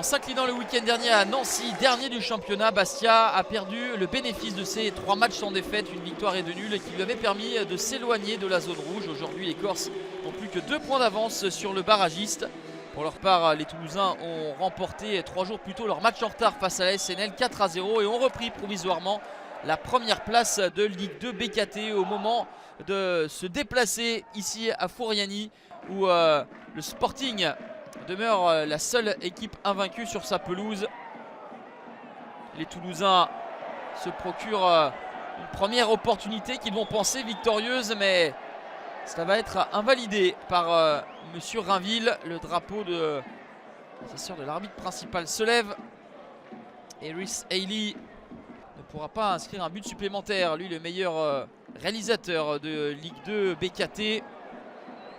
En s'inclinant le week-end dernier à Nancy, dernier du championnat, Bastia a perdu le bénéfice de ses 3 matchs sans défaite, une victoire et 2 nuls qui lui avait permis de s'éloigner de la zone rouge. Aujourd'hui, les Corses n'ont plus que 2 points d'avance sur le barragiste. Pour leur part, les Toulousains ont remporté 3 jours plus tôt leur match en retard face à la SNL 4-0 et ont repris provisoirement la première place de Ligue 2 BKT au moment de se déplacer ici à Fouriani où le Sporting demeure la seule équipe invaincue sur sa pelouse. Les Toulousains se procurent une première opportunité qu'ils vont penser victorieuse, mais ça va être invalidé par Monsieur Rainville. Le drapeau de l'arbitre principal se lève et Rhys Haley ne pourra pas inscrire un but supplémentaire. Lui, le meilleur réalisateur de Ligue 2 BKT.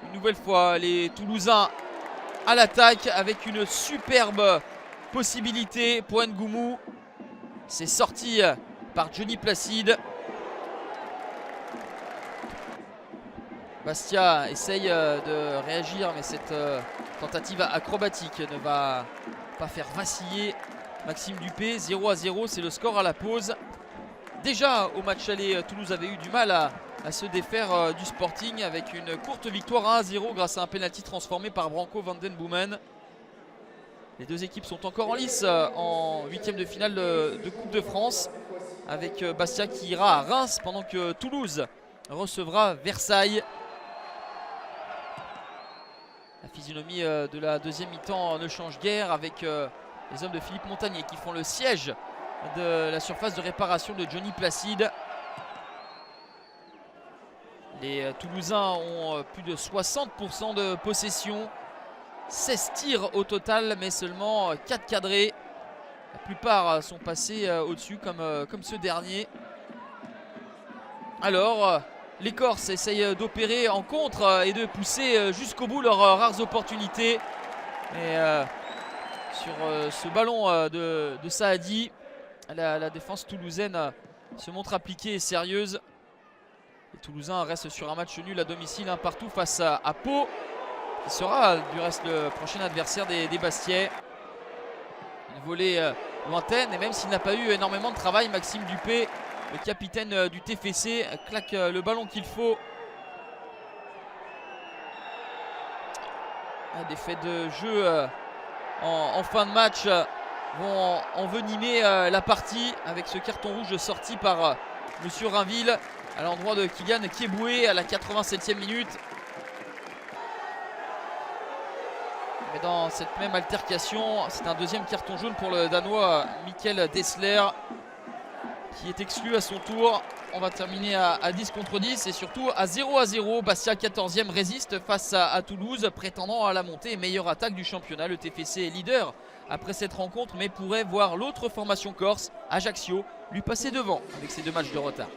Une nouvelle fois, les Toulousains à l'attaque avec une superbe possibilité pour Ngoumou. C'est sorti par Johnny Placide. Bastia essaye de réagir, mais cette tentative acrobatique ne va pas faire vaciller Maxime Dupé. 0-0, c'est le score à la pause. Déjà au match aller, Toulouse avait eu du mal à se défaire du Sporting avec une courte victoire 1-0 grâce à un penalty transformé par Branco van den Boomen. Les deux équipes sont encore en lice en 8e de finale de Coupe de France, avec Bastia qui ira à Reims pendant que Toulouse recevra Versailles. La physionomie de la deuxième mi-temps ne change guère, avec les hommes de Philippe Montagnier qui font le siège de la surface de réparation de Johnny Placide. Les Toulousains ont plus de 60% de possession, 16 tirs au total, mais seulement 4 cadrés. La plupart sont passés au-dessus comme ce dernier. Alors, les Corses essayent d'opérer en contre et de pousser jusqu'au bout leurs rares opportunités. Mais sur ce ballon de Saadi, la défense toulousaine se montre appliquée et sérieuse. Les Toulousains restent sur un match nul à domicile, un partout face à Pau, qui sera du reste le prochain adversaire des Bastiais. Une volée lointaine, et même s'il n'a pas eu énormément de travail, Maxime Dupé, le capitaine du TFC, claque le ballon qu'il faut. Des faits de jeu en fin de match vont envenimer la partie avec ce carton rouge sorti par Monsieur Rainville à l'endroit de Kylian Kieboué à la 87e minute. Mais dans cette même altercation, c'est un deuxième carton jaune pour le Danois Mikkel Dessler qui est exclu à son tour. On va terminer à 10 contre 10 et surtout à 0-0. Bastia 14e résiste face à Toulouse, prétendant à la montée et meilleure attaque du championnat. Le TFC est leader après cette rencontre, mais pourrait voir l'autre formation corse, Ajaccio, lui passer devant avec ses 2 matchs de retard.